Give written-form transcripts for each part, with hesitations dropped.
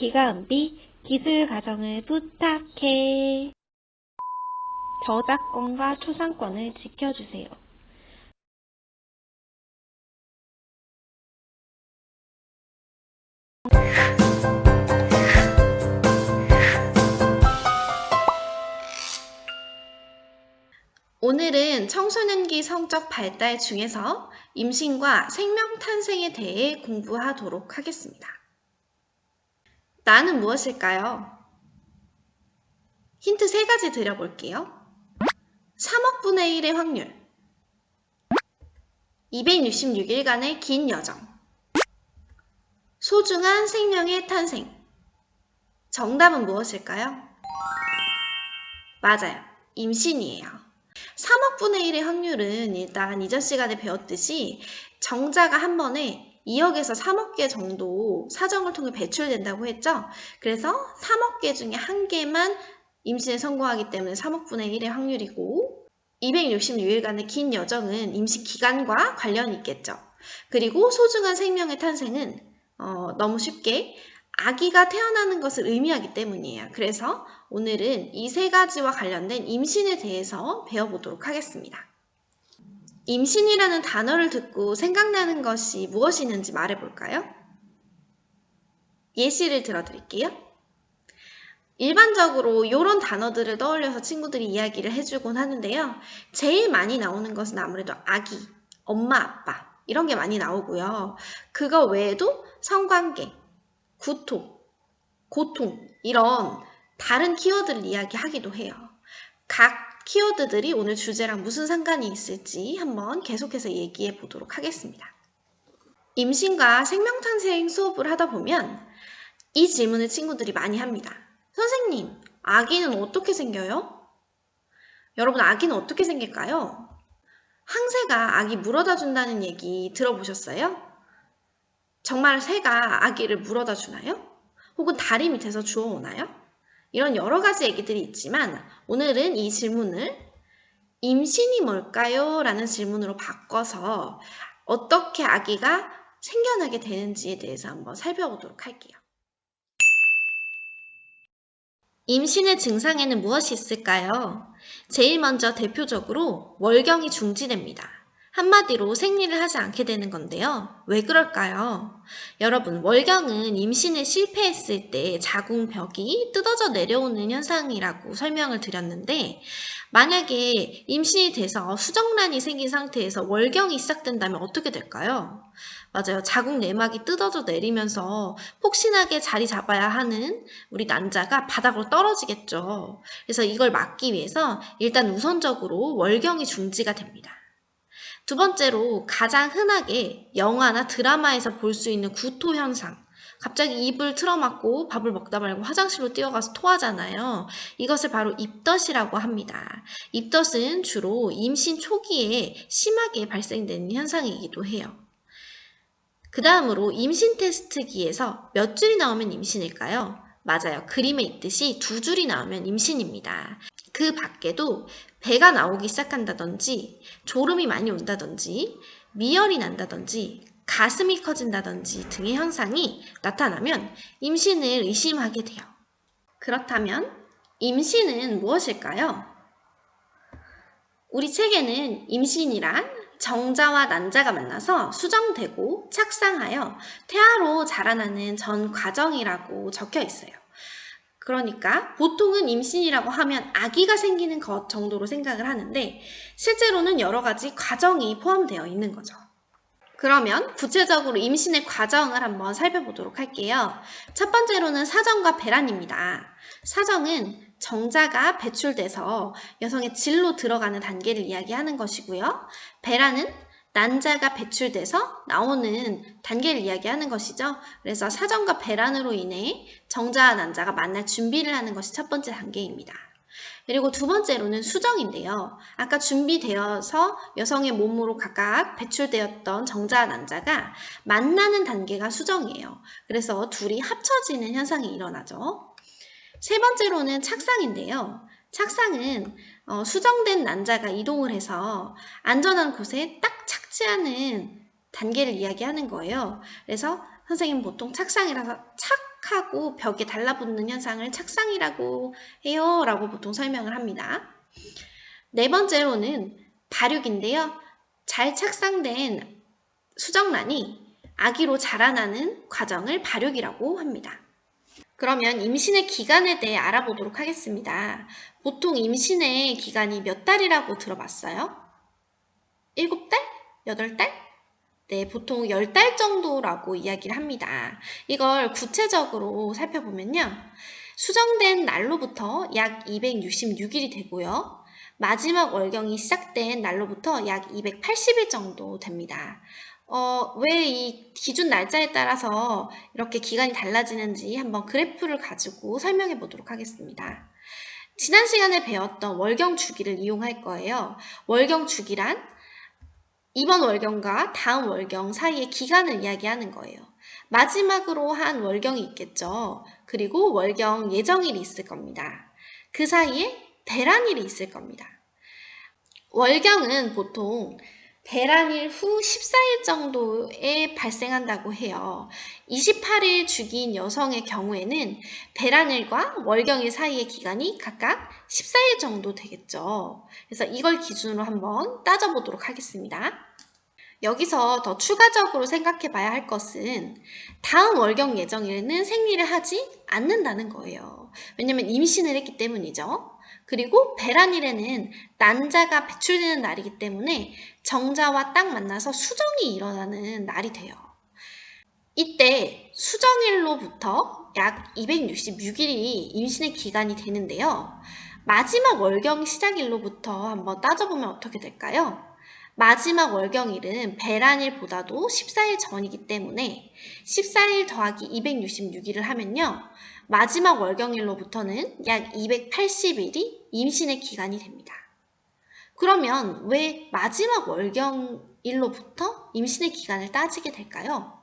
기가은비 기술과정을 부탁해. 저작권과 초상권을 지켜주세요. 오늘은 청소년기 성적 발달 중에서 임신과 생명 탄생에 대해 공부하도록 하겠습니다. 나는 무엇일까요? 힌트 3가지 드려볼게요. 3억 분의 1의 확률, 266일간의 긴 여정, 소중한 생명의 탄생. 정답은 무엇일까요? 맞아요. 임신이에요. 3억 분의 1의 확률은 일단 이전 시간에 배웠듯이 정자가 한 번에 2억에서 3억 개 정도 사정을 통해 배출된다고 했죠. 그래서 3억 개 중에 1개만 임신에 성공하기 때문에 3억 분의 1의 확률이고, 266일간의 긴 여정은 임신 기간과 관련이 있겠죠. 그리고 소중한 생명의 탄생은 너무 쉽게 아기가 태어나는 것을 의미하기 때문이에요. 그래서 오늘은 이 3가지와 관련된 임신에 대해서 배워보도록 하겠습니다. 임신이라는 단어를 듣고 생각나는 것이 무엇이 있는지 말해볼까요? 예시를 들어드릴게요. 일반적으로 이런 단어들을 떠올려서 친구들이 이야기를 해주곤 하는데요. 제일 많이 나오는 것은 아무래도 아기, 엄마, 아빠 이런 게 많이 나오고요. 그거 외에도 성관계, 구토, 고통 이런 다른 키워드를 이야기하기도 해요. 각 키워드들이 오늘 주제랑 무슨 상관이 있을지 한번 계속해서 얘기해 보도록 하겠습니다. 임신과 생명탄생 수업을 하다 보면 이 질문을 친구들이 많이 합니다. 선생님, 아기는 어떻게 생겨요? 여러분, 아기는 어떻게 생길까요? 항새가 아기 물어다 준다는 얘기 들어보셨어요? 정말 새가 아기를 물어다 주나요? 혹은 다리 밑에서 주워오나요? 이런 여러 가지 얘기들이 있지만 오늘은 이 질문을 임신이 뭘까요? 라는 질문으로 바꿔서 어떻게 아기가 생겨나게 되는지에 대해서 한번 살펴보도록 할게요. 임신의 증상에는 무엇이 있을까요? 제일 먼저 대표적으로 월경이 중지됩니다. 한마디로 생리를 하지 않게 되는 건데요. 왜 그럴까요? 여러분, 월경은 임신에 실패했을 때 자궁벽이 뜯어져 내려오는 현상이라고 설명을 드렸는데, 만약에 임신이 돼서 수정란이 생긴 상태에서 월경이 시작된다면 어떻게 될까요? 맞아요. 자궁 내막이 뜯어져 내리면서 폭신하게 자리 잡아야 하는 우리 난자가 바닥으로 떨어지겠죠. 그래서 이걸 막기 위해서 일단 우선적으로 월경이 중지가 됩니다. 두 번째로 가장 흔하게 영화나 드라마에서 볼 수 있는 구토 현상. 갑자기 입을 틀어막고 밥을 먹다 말고 화장실로 뛰어가서 토하잖아요. 이것을 바로 입덧이라고 합니다. 입덧은 주로 임신 초기에 심하게 발생되는 현상이기도 해요. 그 다음으로 임신 테스트기에서 몇 줄이 나오면 임신일까요? 맞아요. 그림에 있듯이 2줄이 나오면 임신입니다. 그 밖에도 배가 나오기 시작한다든지 졸음이 많이 온다든지 미열이 난다든지 가슴이 커진다든지 등의 현상이 나타나면 임신을 의심하게 돼요. 그렇다면 임신은 무엇일까요? 우리 책에는 임신이란 정자와 난자가 만나서 수정되고 착상하여 태아로 자라나는 전 과정이라고 적혀 있어요. 그러니까 보통은 임신이라고 하면 아기가 생기는 것 정도로 생각을 하는데 실제로는 여러 가지 과정이 포함되어 있는 거죠. 그러면 구체적으로 임신의 과정을 한번 살펴보도록 할게요. 첫 번째로는 사정과 배란입니다. 사정은 정자가 배출돼서 여성의 질로 들어가는 단계를 이야기하는 것이고요. 배란은 난자가 배출돼서 나오는 단계를 이야기하는 것이죠. 그래서 사정과 배란으로 인해 정자와 난자가 만날 준비를 하는 것이 첫 번째 단계입니다. 그리고 두 번째로는 수정인데요. 아까 준비되어서 여성의 몸으로 각각 배출되었던 정자와 난자가 만나는 단계가 수정이에요. 그래서 둘이 합쳐지는 현상이 일어나죠. 세 번째로는 착상인데요. 착상은 수정된 난자가 이동을 해서 안전한 곳에 딱 착지하는 단계를 이야기하는 거예요. 그래서 선생님 보통 착상이라서 착 착하고 벽에 달라붙는 현상을 착상이라고 해요 라고 보통 설명을 합니다. 네 번째로는 발육인데요. 잘 착상된 수정란이 아기로 자라나는 과정을 발육이라고 합니다. 그러면 임신의 기간에 대해 알아보도록 하겠습니다. 보통 임신의 기간이 몇 달이라고 들어봤어요? 7달? 8달? 네, 보통 10달 정도라고 이야기를 합니다. 이걸 구체적으로 살펴보면요. 수정된 날로부터 약 266일이 되고요. 마지막 월경이 시작된 날로부터 약 280일 정도 됩니다. 왜 이 기준 날짜에 따라서 이렇게 기간이 달라지는지 한번 그래프를 가지고 설명해 보도록 하겠습니다. 지난 시간에 배웠던 월경 주기를 이용할 거예요. 월경 주기란 이번 월경과 다음 월경 사이의 기간을 이야기하는 거예요. 마지막으로 한 월경이 있겠죠. 그리고 월경 예정일이 있을 겁니다. 그 사이에 배란일이 있을 겁니다. 월경은 보통 배란일 후 14일 정도에 발생한다고 해요. 28일 주기인 여성의 경우에는 배란일과 월경일 사이의 기간이 각각 14일 정도 되겠죠. 그래서 이걸 기준으로 한번 따져보도록 하겠습니다. 여기서 더 추가적으로 생각해 봐야 할 것은 다음 월경 예정일에는 생리를 하지 않는다는 거예요. 왜냐면 임신을 했기 때문이죠. 그리고 배란일에는 난자가 배출되는 날이기 때문에 정자와 딱 만나서 수정이 일어나는 날이 돼요. 이때 수정일로부터 약 266일이 임신의 기간이 되는데요. 마지막 월경 시작일로부터 한번 따져보면 어떻게 될까요? 마지막 월경일은 배란일보다도 14일 전이기 때문에 14일 더하기 266일을 하면요. 마지막 월경일로부터는 약 280일이 임신의 기간이 됩니다. 그러면 왜 마지막 월경일로부터 임신의 기간을 따지게 될까요?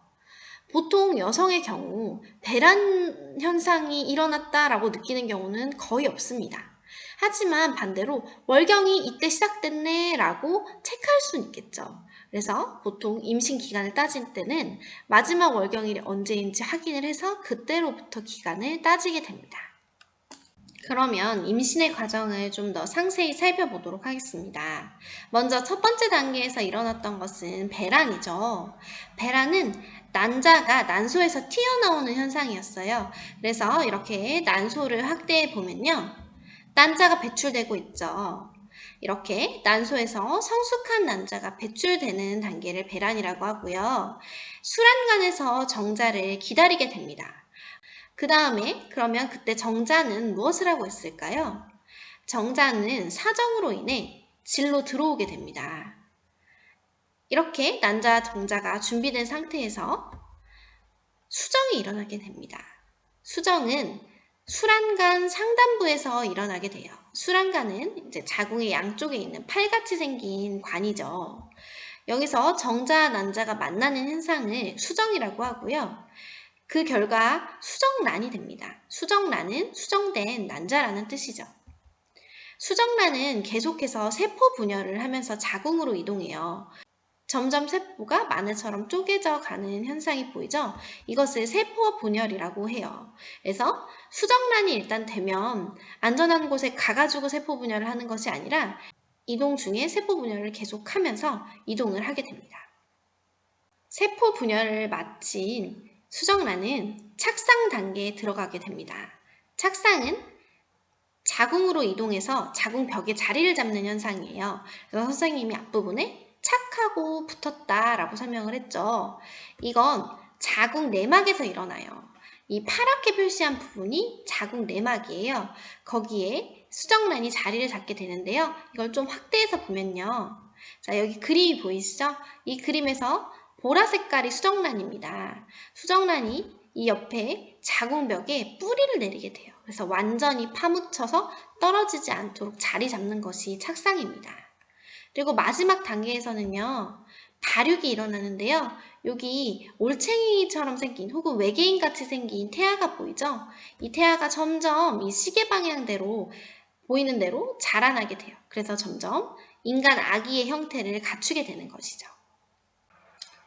보통 여성의 경우 배란 현상이 일어났다라고 느끼는 경우는 거의 없습니다. 하지만 반대로 월경이 이때 시작됐네 라고 체크할 수는 있겠죠. 그래서 보통 임신 기간을 따질 때는 마지막 월경일이 언제인지 확인을 해서 그때로부터 기간을 따지게 됩니다. 그러면 임신의 과정을 좀 더 상세히 살펴보도록 하겠습니다. 먼저 첫 번째 단계에서 일어났던 것은 배란이죠. 배란은 난자가 난소에서 튀어나오는 현상이었어요. 그래서 이렇게 난소를 확대해 보면요. 난자가 배출되고 있죠. 이렇게 난소에서 성숙한 난자가 배출되는 단계를 배란이라고 하고요. 수란관에서 정자를 기다리게 됩니다. 그 다음에 그러면 그때 정자는 무엇을 하고 있을까요? 정자는 사정으로 인해 질로 들어오게 됩니다. 이렇게 난자 정자가 준비된 상태에서 수정이 일어나게 됩니다. 수정은 수란관 상단부에서 일어나게 돼요. 수란관은 이제 자궁의 양쪽에 있는 팔같이 생긴 관이죠. 여기서 정자와 난자가 만나는 현상을 수정이라고 하고요. 그 결과 수정란이 됩니다. 수정란은 수정된 난자라는 뜻이죠. 수정란은 계속해서 세포 분열을 하면서 자궁으로 이동해요. 점점 세포가 마늘처럼 쪼개져 가는 현상이 보이죠? 이것을 세포 분열이라고 해요. 그래서 수정란이 일단 되면 안전한 곳에 가가지고 세포 분열을 하는 것이 아니라 이동 중에 세포 분열을 계속하면서 이동을 하게 됩니다. 세포 분열을 마친 수정란은 착상 단계에 들어가게 됩니다. 착상은 자궁으로 이동해서 자궁 벽에 자리를 잡는 현상이에요. 그래서 선생님이 앞부분에 착하고 붙었다라고 설명을 했죠. 이건 자궁 내막에서 일어나요. 이 파랗게 표시한 부분이 자궁 내막이에요. 거기에 수정란이 자리를 잡게 되는데요. 이걸 좀 확대해서 보면요. 자, 여기 그림이 보이시죠? 이 그림에서 보라 색깔이 수정란입니다. 수정란이 이 옆에 자궁벽에 뿌리를 내리게 돼요. 그래서 완전히 파묻혀서 떨어지지 않도록 자리 잡는 것이 착상입니다. 그리고 마지막 단계에서는요. 발육이 일어나는데요. 여기 올챙이처럼 생긴 혹은 외계인같이 생긴 태아가 보이죠? 이 태아가 점점 이 시계 방향대로 보이는 대로 자라나게 돼요. 그래서 점점 인간 아기의 형태를 갖추게 되는 것이죠.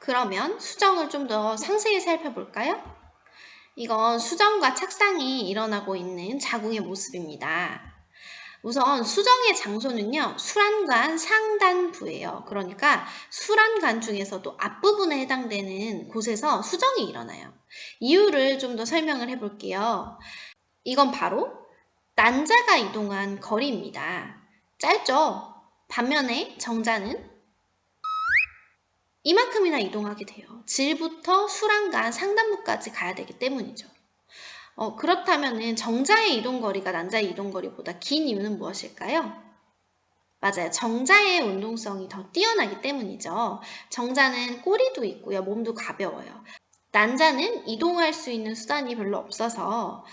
그러면 수정을 좀 더 상세히 살펴볼까요? 이건 수정과 착상이 일어나고 있는 자궁의 모습입니다. 우선 수정의 장소는요, 수란관 상단부예요. 그러니까 수란관 중에서도 앞부분에 해당되는 곳에서 수정이 일어나요. 이유를 좀 더 설명을 해볼게요. 이건 바로 난자가 이동한 거리입니다. 짧죠? 반면에 정자는 이만큼이나 이동하게 돼요. 질부터 수란관 상단부까지 가야 되기 때문이죠. 그렇다면 정자의 이동거리가 난자의 이동거리보다 긴 이유는 무엇일까요? 맞아요. 정자의 운동성이 더 뛰어나기 때문이죠. 정자는 꼬리도 있고요. 몸도 가벼워요. 난자는 이동할 수 있는 수단이 별로 없어서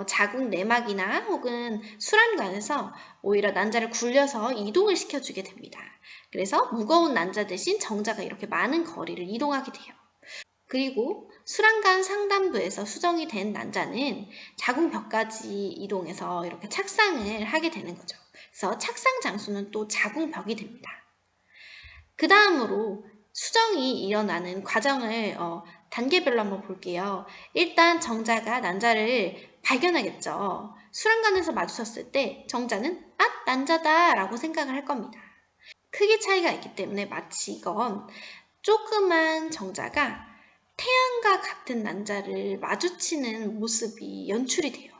자궁 내막이나 혹은 수란관에서 오히려 난자를 굴려서 이동을 시켜주게 됩니다. 그래서 무거운 난자 대신 정자가 이렇게 많은 거리를 이동하게 돼요. 그리고 수란관 상단부에서 수정이 된 난자는 자궁벽까지 이동해서 이렇게 착상을 하게 되는 거죠. 그래서 착상 장소는 또 자궁벽이 됩니다. 그 다음으로 수정이 일어나는 과정을 단계별로 한번 볼게요. 일단 정자가 난자를 발견하겠죠. 수란관에서 마주쳤을 때 정자는 난자다 라고 생각을 할 겁니다. 크기 차이가 있기 때문에 마치 이건 조그만 정자가 태양과 같은 난자를 마주치는 모습이 연출이 돼요.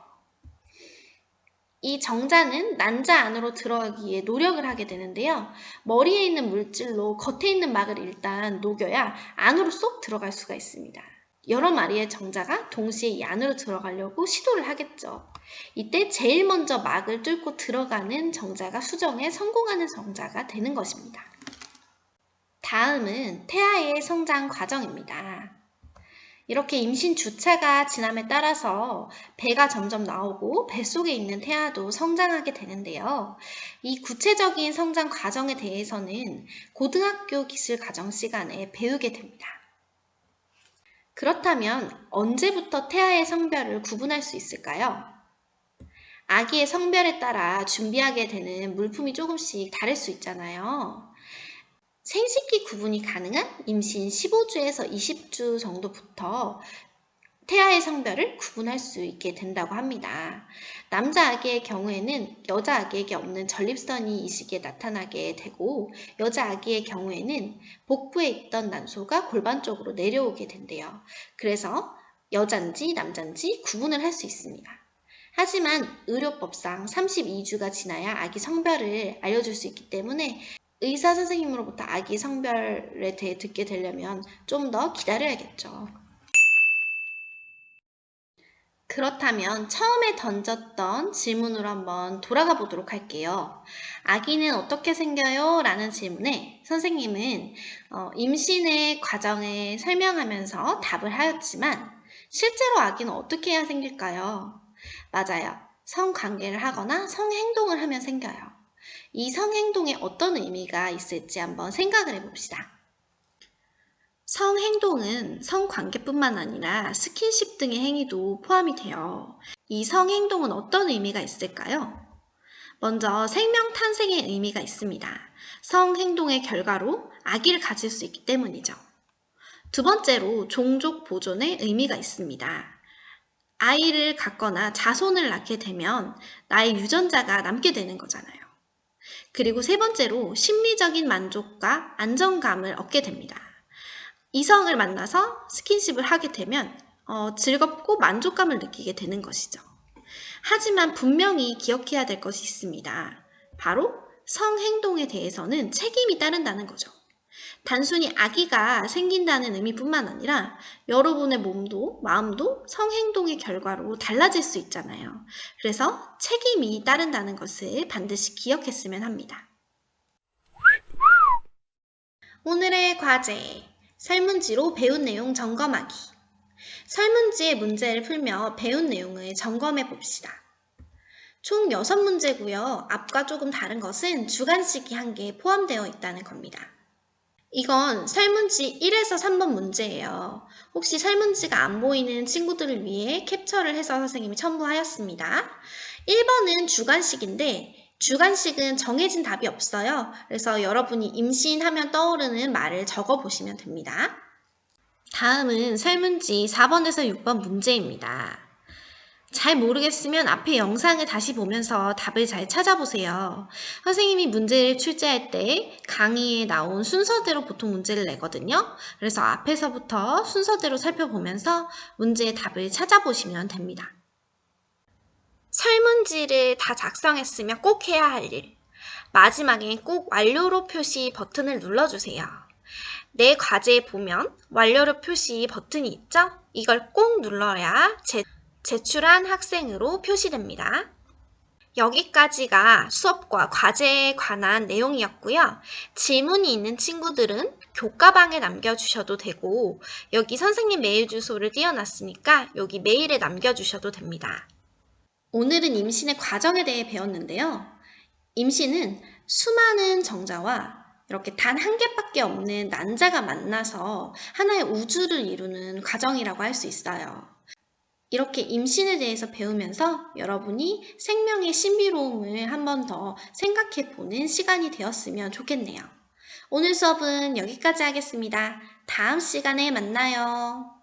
이 정자는 난자 안으로 들어가기 위해 노력을 하게 되는데요. 머리에 있는 물질로 겉에 있는 막을 일단 녹여야 안으로 쏙 들어갈 수가 있습니다. 여러 마리의 정자가 동시에 이 안으로 들어가려고 시도를 하겠죠. 이때 제일 먼저 막을 뚫고 들어가는 정자가 수정에 성공하는 정자가 되는 것입니다. 다음은 태아의 성장 과정입니다. 이렇게 임신 주차가 지남에 따라서 배가 점점 나오고 뱃속에 있는 태아도 성장하게 되는데요. 이 구체적인 성장 과정에 대해서는 고등학교 기술 과정 시간에 배우게 됩니다. 그렇다면 언제부터 태아의 성별을 구분할 수 있을까요? 아기의 성별에 따라 준비하게 되는 물품이 조금씩 다를 수 있잖아요. 생식기 구분이 가능한 임신 15주에서 20주 정도부터 태아의 성별을 구분할 수 있게 된다고 합니다. 남자 아기의 경우에는 여자 아기에게 없는 전립선이 이 시기에 나타나게 되고 여자 아기의 경우에는 복부에 있던 난소가 골반 쪽으로 내려오게 된대요. 그래서 여잔지 남잔지 구분을 할 수 있습니다. 하지만 의료법상 32주가 지나야 아기 성별을 알려줄 수 있기 때문에 의사 선생님으로부터 아기 성별에 대해 듣게 되려면 좀 더 기다려야겠죠. 그렇다면 처음에 던졌던 질문으로 한번 돌아가 보도록 할게요. 아기는 어떻게 생겨요? 라는 질문에 선생님은 임신의 과정을 설명하면서 답을 하였지만 실제로 아기는 어떻게 해야 생길까요? 맞아요. 성관계를 하거나 성행동을 하면 생겨요. 이 성행동에 어떤 의미가 있을지 한번 생각을 해봅시다. 성행동은 성관계뿐만 아니라 스킨십 등의 행위도 포함이 돼요. 이 성행동은 어떤 의미가 있을까요? 먼저 생명 탄생의 의미가 있습니다. 성행동의 결과로 아기를 가질 수 있기 때문이죠. 두 번째로 종족 보존의 의미가 있습니다. 아이를 갖거나 자손을 낳게 되면 나의 유전자가 남게 되는 거잖아요. 그리고 세 번째로 심리적인 만족과 안정감을 얻게 됩니다. 이성을 만나서 스킨십을 하게 되면 즐겁고 만족감을 느끼게 되는 것이죠. 하지만 분명히 기억해야 될 것이 있습니다. 바로 성행동에 대해서는 책임이 따른다는 거죠. 단순히 아기가 생긴다는 의미뿐만 아니라 여러분의 몸도 마음도 성행동의 결과로 달라질 수 있잖아요. 그래서 책임이 따른다는 것을 반드시 기억했으면 합니다. 오늘의 과제, 설문지로 배운 내용 점검하기. 설문지의 문제를 풀며 배운 내용을 점검해 봅시다. 총 6문제고요. 앞과 조금 다른 것은 주관식이 1개 포함되어 있다는 겁니다. 이건 설문지 1에서 3번 문제예요. 혹시 설문지가 안 보이는 친구들을 위해 캡처를 해서 선생님이 첨부하였습니다. 1번은 주관식인데 주관식은 정해진 답이 없어요. 그래서 여러분이 임신하면 떠오르는 말을 적어보시면 됩니다. 다음은 설문지 4번에서 6번 문제입니다. 잘 모르겠으면 앞에 영상을 다시 보면서 답을 잘 찾아보세요. 선생님이 문제를 출제할 때 강의에 나온 순서대로 보통 문제를 내거든요. 그래서 앞에서부터 순서대로 살펴보면서 문제의 답을 찾아보시면 됩니다. 설문지를 다 작성했으면 꼭 해야 할 일. 마지막에 꼭 완료로 표시 버튼을 눌러주세요. 내 과제에 보면 완료로 표시 버튼이 있죠? 이걸 꼭 눌러야 제출한 학생으로 표시됩니다. 여기까지가 수업과 과제에 관한 내용이었고요. 질문이 있는 친구들은 교과방에 남겨주셔도 되고 여기 선생님 메일 주소를 띄워놨으니까 여기 메일에 남겨주셔도 됩니다. 오늘은 임신의 과정에 대해 배웠는데요. 임신은 수많은 정자와 이렇게 단 한 개밖에 없는 난자가 만나서 하나의 우주를 이루는 과정이라고 할 수 있어요. 이렇게 임신에 대해서 배우면서 여러분이 생명의 신비로움을 한 번 더 생각해 보는 시간이 되었으면 좋겠네요. 오늘 수업은 여기까지 하겠습니다. 다음 시간에 만나요.